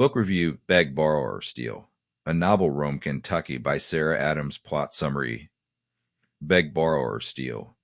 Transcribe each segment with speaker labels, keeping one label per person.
Speaker 1: Book review: Beg, Borrow, or Steal. A novel, Rome, Kentucky by Sarah Adams. Plot summary: Beg, Borrow, or Steal.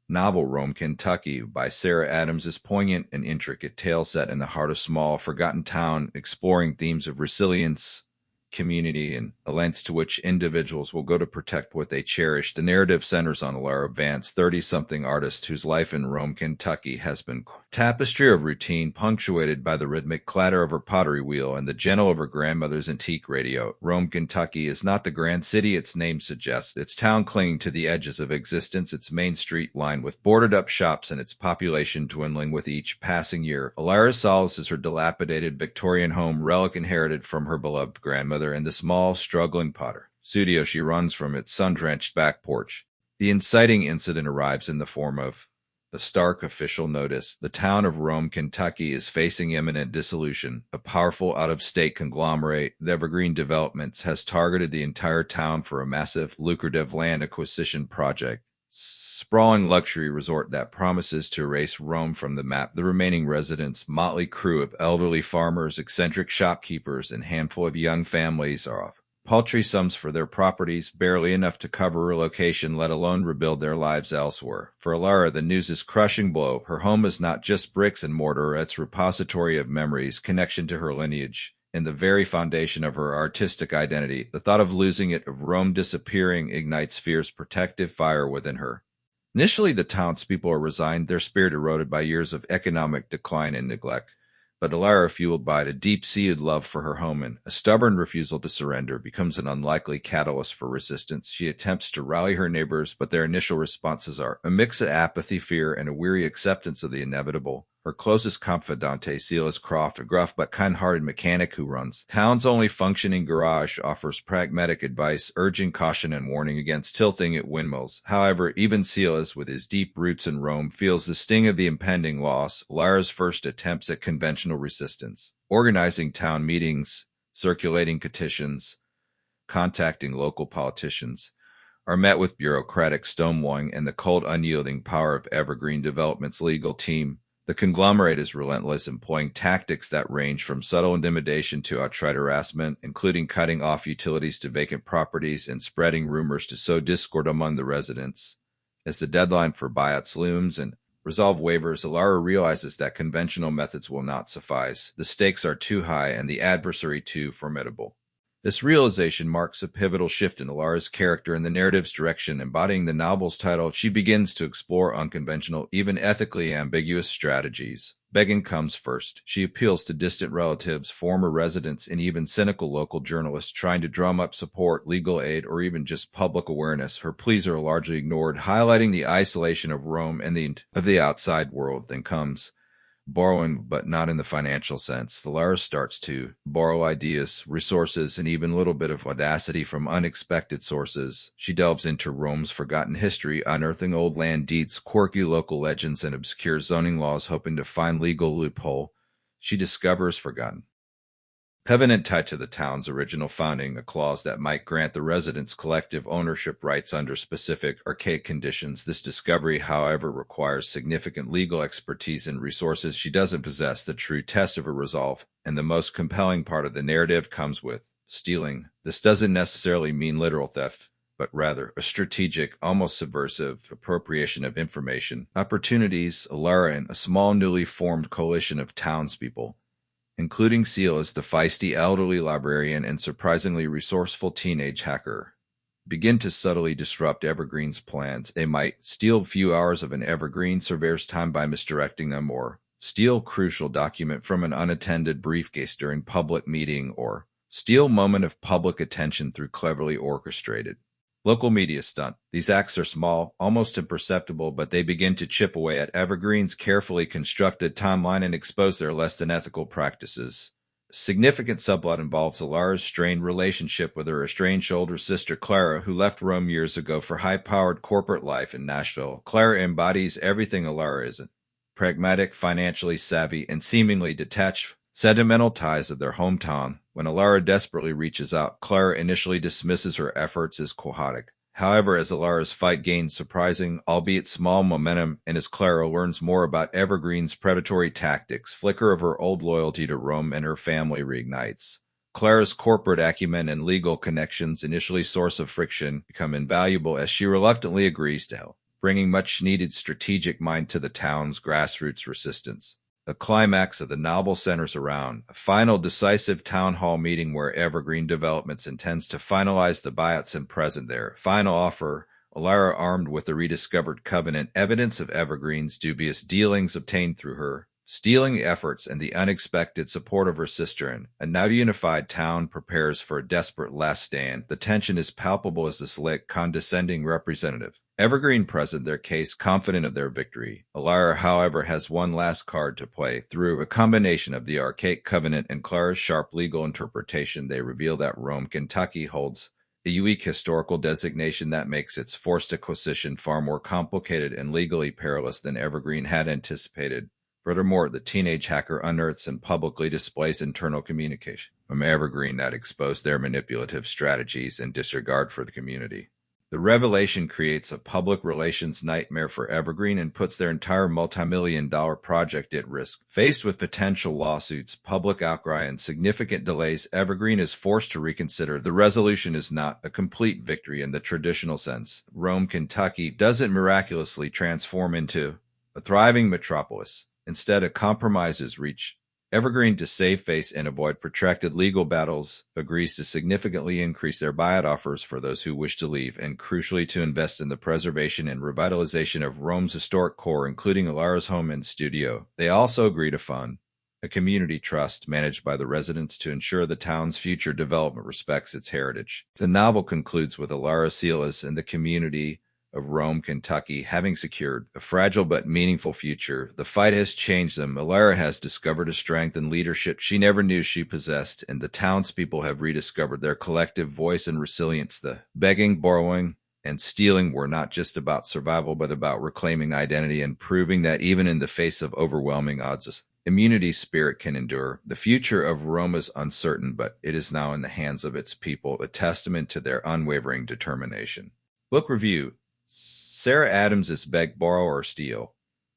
Speaker 1: Novel, Rome, Kentucky by Sarah Adams is poignant and intricate tale set in the heart of small, forgotten town, exploring themes of resilience, community, and the lengths to which individuals will go to protect what they cherish. The narrative centers on Lara Vance, 30-something artist whose life in Rome, Kentucky has been tapestry of routine, punctuated by the rhythmic clatter of her pottery wheel and the gentle of her grandmother's antique radio. Rome, Kentucky is not the grand city its name suggests, its town clinging to the edges of existence, its main street lined with boarded-up shops and its population dwindling with each passing year. Alara's solace is her dilapidated Victorian home, relic inherited from her beloved grandmother, and the small, struggling potter studio she runs from its sun-drenched back porch. The inciting incident arrives in the form of the stark official notice. The town of Rome, Kentucky is facing imminent dissolution. A powerful out-of-state conglomerate, the Evergreen Developments, has targeted the entire town for a massive, lucrative land acquisition project. Sprawling luxury resort that promises to erase Rome from the map. The remaining residents, motley crew of elderly farmers, eccentric shopkeepers, and handful of young families, are off paltry sums for their properties, barely enough to cover relocation, let alone rebuild their lives elsewhere. For Alara, the news is crushing blow. Her home is not just bricks and mortar, it's repository of memories, connection to her lineage, and the very foundation of her artistic identity. The thought of losing it, of Rome disappearing, ignites fierce protective fire within her. Initially, the townspeople are resigned, their spirit eroded by years of economic decline and neglect. But Alara, fueled by a deep-seated love for her home and a stubborn refusal to surrender, becomes an unlikely catalyst for resistance. She attempts to rally her neighbors, but their initial responses are a mix of apathy, fear, and a weary acceptance of the inevitable. Her closest confidante, Silas Croft, a gruff but kind-hearted mechanic who runs town's only functioning garage, offers pragmatic advice, urging caution and warning against tilting at windmills. However, even Silas, with his deep roots in Rome, feels the sting of the impending loss. Lara's first attempts at conventional resistance, organizing town meetings, circulating petitions, contacting local politicians, are met with bureaucratic stonewalling and the cold, unyielding power of Evergreen Development's legal team. The conglomerate is relentless, employing tactics that range from subtle intimidation to outright harassment, including cutting off utilities to vacant properties and spreading rumors to sow discord among the residents. As the deadline for buyouts looms and resolve waivers, Alara realizes that conventional methods will not suffice. The stakes are too high and the adversary too formidable. This realization marks a pivotal shift in Alara's character and the narrative's direction. Embodying the novel's title, she begins to explore unconventional, even ethically ambiguous strategies. Begging comes first. She appeals to distant relatives, former residents, and even cynical local journalists trying to drum up support, legal aid, or even just public awareness. Her pleas are largely ignored, highlighting the isolation of Rome and of the outside world. Then comes borrowing, but not in the financial sense. Alara starts to borrow ideas, resources, and even a little bit of audacity from unexpected sources. She delves into Rome's forgotten history, unearthing old land deeds, quirky local legends, and obscure zoning laws, hoping to find legal loophole. She discovers forgotten covenant tied to the town's original founding, a clause that might grant the residents collective ownership rights under specific archaic conditions. This discovery, however, requires significant legal expertise and resources she doesn't possess. The true test of her resolve, and the most compelling part of the narrative, comes with stealing. This doesn't necessarily mean literal theft, but rather a strategic, almost subversive appropriation of information, opportunities. Alara and a small newly formed coalition of townspeople, including Silas, the feisty elderly librarian and surprisingly resourceful teenage hacker, begin to subtly disrupt Evergreen's plans. They might steal a few hours of an Evergreen surveyor's time by misdirecting them, or steal crucial document from an unattended briefcase during public meeting, or steal moment of public attention through cleverly orchestrated local media stunt. These acts are small, almost imperceptible, but they begin to chip away at Evergreen's carefully constructed timeline and expose their less than ethical practices. A significant subplot involves Alara's strained relationship with her estranged older sister Clara, who left Rome years ago for high-powered corporate life in Nashville. Clara embodies everything Alara isn't: pragmatic, financially savvy, and seemingly detached sentimental ties of their hometown. When Alara desperately reaches out, Clara initially dismisses her efforts as quixotic. However, as Alara's fight gains surprising, albeit small momentum, and as Clara learns more about Evergreen's predatory tactics, flicker of her old loyalty to Rome and her family reignites. Clara's corporate acumen and legal connections, initially source of friction, become invaluable as she reluctantly agrees to help, bringing much-needed strategic mind to the town's grassroots resistance. The climax of the novel centers around a final decisive town hall meeting where Evergreen Developments intends to finalize the buyouts and present their final offer. Alara, armed with the rediscovered covenant, evidence of Evergreen's dubious dealings obtained through her stealing efforts and the unexpected support of her sister, and a now unified town prepares for a desperate last stand. The tension is palpable as the slick, condescending representative Evergreen present their case, confident of their victory. Alara, however, has one last card to play. Through a combination of the archaic covenant and Clara's sharp legal interpretation, they reveal that Rome, Kentucky holds a unique historical designation that makes its forced acquisition far more complicated and legally perilous than Evergreen had anticipated. Furthermore, the teenage hacker unearths and publicly displays internal communication from Evergreen that exposed their manipulative strategies and disregard for the community. The revelation creates a public relations nightmare for Evergreen and puts their entire multi-million-dollar project at risk. Faced with potential lawsuits, public outcry, and significant delays, Evergreen is forced to reconsider. The resolution is not a complete victory in the traditional sense. Rome, Kentucky doesn't miraculously transform into a thriving metropolis. Instead, a compromise is reached. Evergreen, to save face and avoid protracted legal battles, agrees to significantly increase their buyout offers for those who wish to leave, and crucially to invest in the preservation and revitalization of Rome's historic core, including Alara's home and studio. They also agree to fund a community trust managed by the residents to ensure the town's future development respects its heritage. The novel concludes with Alara, Silas, and the community of Rome, Kentucky, having secured a fragile but meaningful future. The fight has changed them. Alara has discovered a strength and leadership she never knew she possessed, and the townspeople have rediscovered their collective voice and resilience. The begging, borrowing, and stealing were not just about survival, but about reclaiming identity and proving that even in the face of overwhelming odds, immunity spirit can endure. The future of Rome is uncertain, but it is now in the hands of its people, a testament to their unwavering determination. Book review. Sarah Adams' Beg, Borrow, or Steal.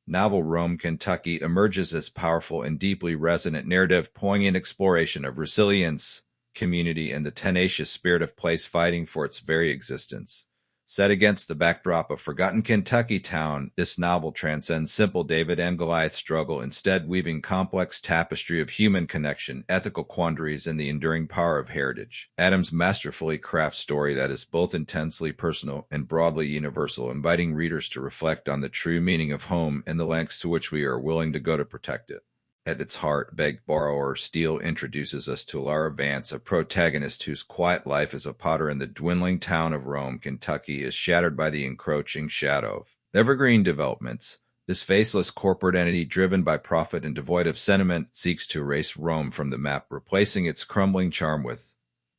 Speaker 1: Novel Rome, Kentucky emerges as powerful and deeply resonant narrative, poignant exploration of resilience, community, and the tenacious spirit of place fighting for its very existence. Set against the backdrop of forgotten Kentucky town, this novel transcends simple David and Goliath struggle, instead weaving complex tapestry of human connection, ethical quandaries, and the enduring power of heritage. Adams masterfully crafts story that is both intensely personal and broadly universal, inviting readers to reflect on the true meaning of home and the lengths to which we are willing to go to protect it. At its heart, Beg, Borrow, or Steal introduces us to Alara Vance, a protagonist whose quiet life as a potter in the dwindling town of Rome, Kentucky, is shattered by the encroaching shadow of Evergreen Developments. This faceless corporate entity, driven by profit and devoid of sentiment, seeks to erase Rome from the map, replacing its crumbling charm with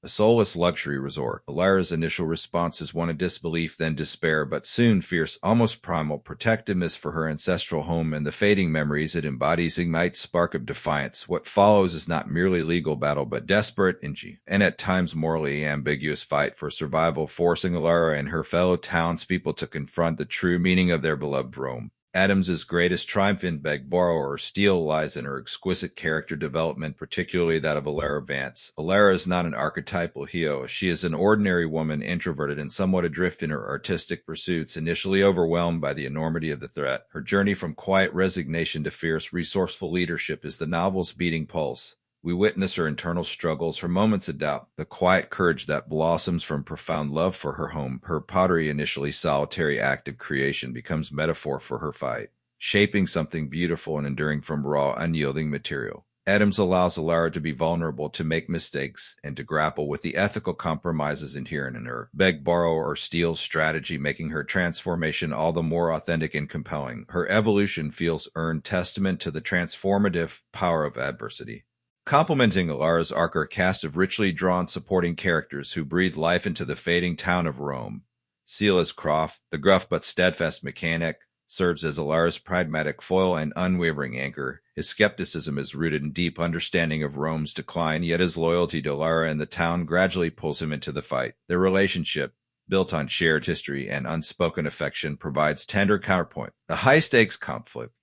Speaker 1: a soulless luxury resort. Alara's initial response is one of disbelief, then despair, but soon fierce, almost primal protectiveness for her ancestral home and the fading memories it embodies ignites spark of defiance. What follows is not merely legal battle, but desperate, and at times morally ambiguous fight for survival, forcing Alara and her fellow townspeople to confront the true meaning of their beloved Rome. Adams's greatest triumph in Beg, Borrow, or Steal lies in her exquisite character development, particularly that of Alara Vance. Alara is not an archetypal hero. She is an ordinary woman, introverted and somewhat adrift in her artistic pursuits, initially overwhelmed by the enormity of the threat. Her journey from quiet resignation to fierce, resourceful leadership is the novel's beating pulse. We witness her internal struggles, her moments of doubt, the quiet courage that blossoms from profound love for her home. Her pottery, initially solitary act of creation, becomes metaphor for her fight, shaping something beautiful and enduring from raw, unyielding material. Adams allows Alara to be vulnerable, to make mistakes, and to grapple with the ethical compromises inherent in her Beg, Borrow, or Steal strategy, making her transformation all the more authentic and compelling. Her evolution feels earned, testament to the transformative power of adversity. Complementing Alara's arc are a cast of richly drawn supporting characters who breathe life into the fading town of Rome. Silas Croft, the gruff but steadfast mechanic, serves as Alara's pragmatic foil and unwavering anchor. His skepticism is rooted in deep understanding of Rome's decline, yet his loyalty to Alara and the town gradually pulls him into the fight. Their relationship, built on shared history and unspoken affection, provides tender counterpoint. A high-stakes conflict.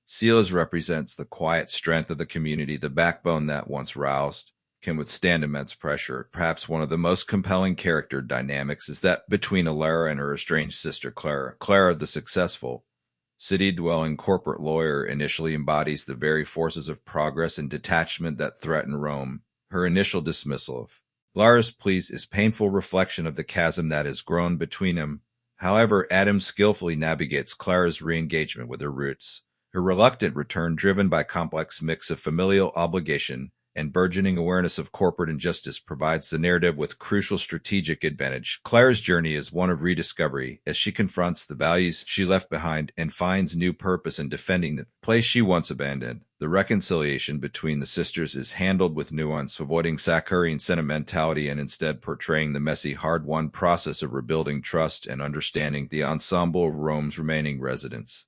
Speaker 1: Silas represents the quiet strength of the community, the backbone that, once roused, can withstand immense pressure. Perhaps one of the most compelling character dynamics is that between Alara and her estranged sister Clara. Clara, the successful, city-dwelling corporate lawyer, initially embodies the very forces of progress and detachment that threaten Rome. Her initial dismissal of Lara's pleas is painful reflection of the chasm that has grown between them. However, Adams skillfully navigates Clara's re-engagement with her roots. Her reluctant return, driven by a complex mix of familial obligation and burgeoning awareness of corporate injustice, provides the narrative with crucial strategic advantage. Clara's journey is one of rediscovery as she confronts the values she left behind and finds new purpose in defending the place she once abandoned. The reconciliation between the sisters is handled with nuance, avoiding saccharine sentimentality and instead portraying the messy, hard-won process of rebuilding trust and understanding the ensemble of Rome's remaining residents.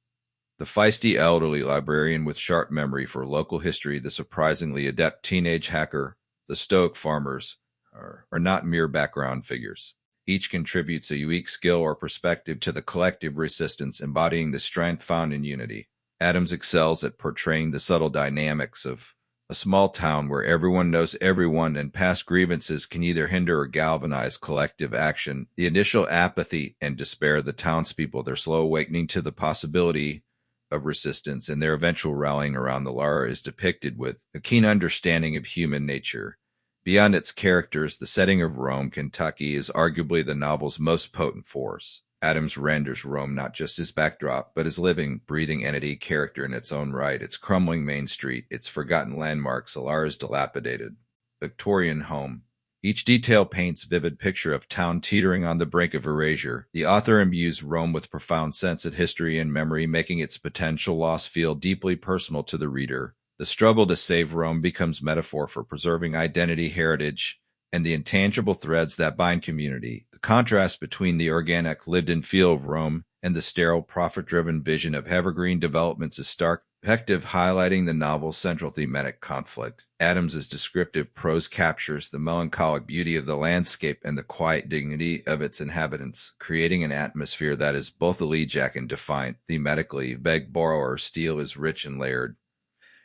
Speaker 1: The feisty elderly librarian with sharp memory for local history, the surprisingly adept teenage hacker, the stoic farmers are not mere background figures. Each contributes a unique skill or perspective to the collective resistance, embodying the strength found in unity. Adams excels at portraying the subtle dynamics of a small town where everyone knows everyone and past grievances can either hinder or galvanize collective action. The initial apathy and despair of the townspeople, their slow awakening to the possibility of resistance, and their eventual rallying around the Lara is depicted with a keen understanding of human nature. Beyond its characters, the setting of Rome, Kentucky, is arguably the novel's most potent force. Adams renders Rome not just as backdrop, but as living, breathing entity, character in its own right. Its crumbling main street, its forgotten landmarks, Alara's dilapidated Victorian home. Each detail paints a vivid picture of town teetering on the brink of erasure. The author imbues Rome with profound sense of history and memory, making its potential loss feel deeply personal to the reader. The struggle to save Rome becomes metaphor for preserving identity, heritage, and the intangible threads that bind community. The contrast between the organic, lived-in feel of Rome and the sterile, profit-driven vision of evergreen developments is stark, effective, highlighting the novel's central thematic conflict. Adams's descriptive prose captures the melancholic beauty of the landscape and the quiet dignity of its inhabitants, creating an atmosphere that is both elegiac and defiant. Thematically, Beg, Borrow, or Steal is rich and layered.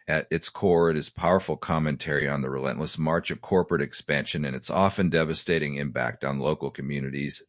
Speaker 1: At its core, it is powerful commentary on the relentless march of corporate expansion and its often devastating impact on local communities.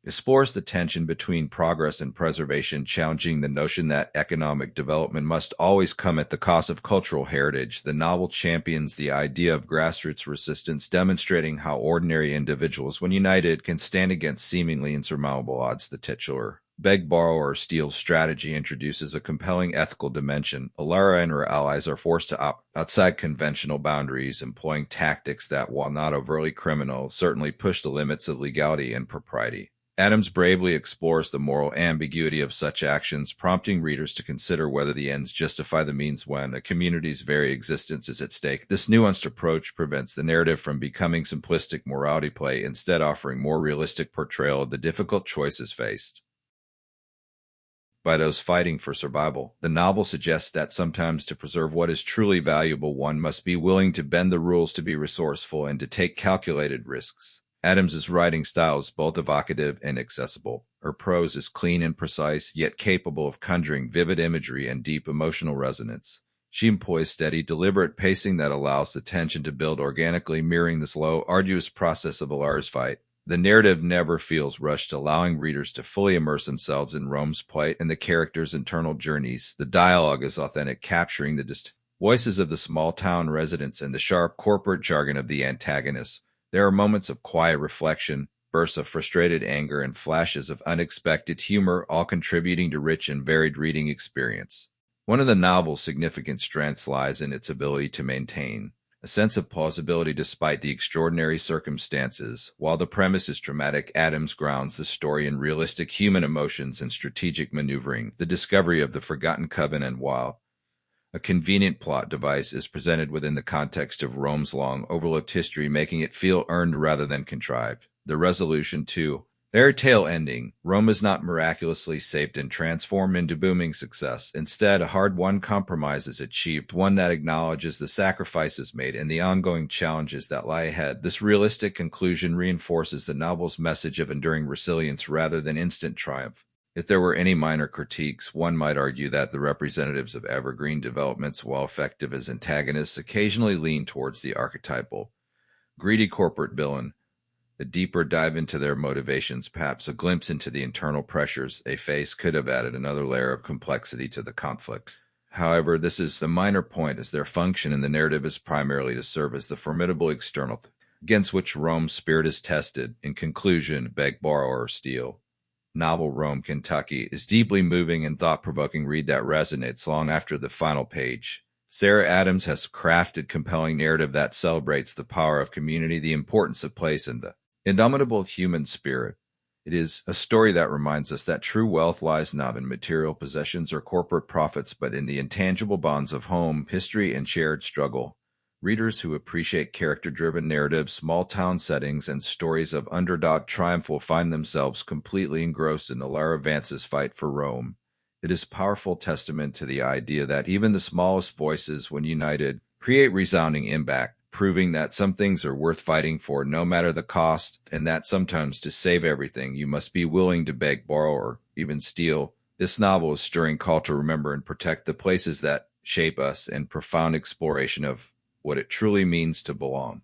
Speaker 1: It explores the tension between progress and preservation, challenging the notion that economic development must always come at the cost of cultural heritage. The novel champions the idea of grassroots resistance, demonstrating how ordinary individuals, when united, can stand against seemingly insurmountable odds. The titular Beg, Borrow, or Steal strategy introduces a compelling ethical dimension. Alara and her allies are forced to opt outside conventional boundaries, employing tactics that, while not overtly criminal, certainly push the limits of legality and propriety. Adams bravely explores the moral ambiguity of such actions, prompting readers to consider whether the ends justify the means when a community's very existence is at stake. This nuanced approach prevents the narrative from becoming simplistic morality play, instead offering more realistic portrayal of the difficult choices faced by those fighting for survival. The novel suggests that sometimes to preserve what is truly valuable, one must be willing to bend the rules, to be resourceful, and to take calculated risks. Adams's writing style is both evocative and accessible. Her prose is clean and precise, yet capable of conjuring vivid imagery and deep emotional resonance. She employs steady, deliberate pacing that allows the tension to build organically, mirroring the slow, arduous process of Alara's fight. The narrative never feels rushed, allowing readers to fully immerse themselves in Rome's plight and the characters' internal journeys. The dialogue is authentic, capturing the distinct voices of the small-town residents and the sharp corporate jargon of the antagonists. There are moments of quiet reflection, bursts of frustrated anger, and flashes of unexpected humor, all contributing to rich and varied reading experience. One of the novel's significant strengths lies in its ability to maintain a sense of plausibility despite the extraordinary circumstances. While the premise is dramatic, Adams grounds the story in realistic human emotions and strategic maneuvering. The discovery of the Forgotten Covenant, while a convenient plot device, is presented within the context of Rome's long, overlooked history, making it feel earned rather than contrived. The resolution, too, Fairy tale ending. Rome is not miraculously saved and transformed into booming success. Instead, a hard-won compromise is achieved, one that acknowledges the sacrifices made and the ongoing challenges that lie ahead. This realistic conclusion reinforces the novel's message of enduring resilience rather than instant triumph. If there were any minor critiques, one might argue that the representatives of evergreen developments, while effective as antagonists, occasionally lean towards the archetypal greedy corporate villain. A deeper dive into their motivations, perhaps a glimpse into the internal pressures they face, could have added another layer of complexity to the conflict. However, this is a minor point, as their function in the narrative is primarily to serve as the formidable external against which Rome's spirit is tested. In conclusion, beg, borrow, or steal. Novel Rome, Kentucky is deeply moving and thought-provoking read that resonates long after the final page. Sarah Adams has crafted compelling narrative that celebrates the power of community, the importance of place, and the indomitable human spirit. It is a story that reminds us that true wealth lies not in material possessions or corporate profits, but in the intangible bonds of home, history, and shared struggle. Readers who appreciate character-driven narratives, small-town settings, and stories of underdog triumph will find themselves completely engrossed in Lara Vance's fight for Rome. It is a powerful testament to the idea that even the smallest voices, when united, create resounding impact, proving that some things are worth fighting for no matter the cost, and that sometimes to save everything you must be willing to beg, borrow, or even steal. This novel is stirring call to remember and protect the places that shape us, and profound exploration of what it truly means to belong.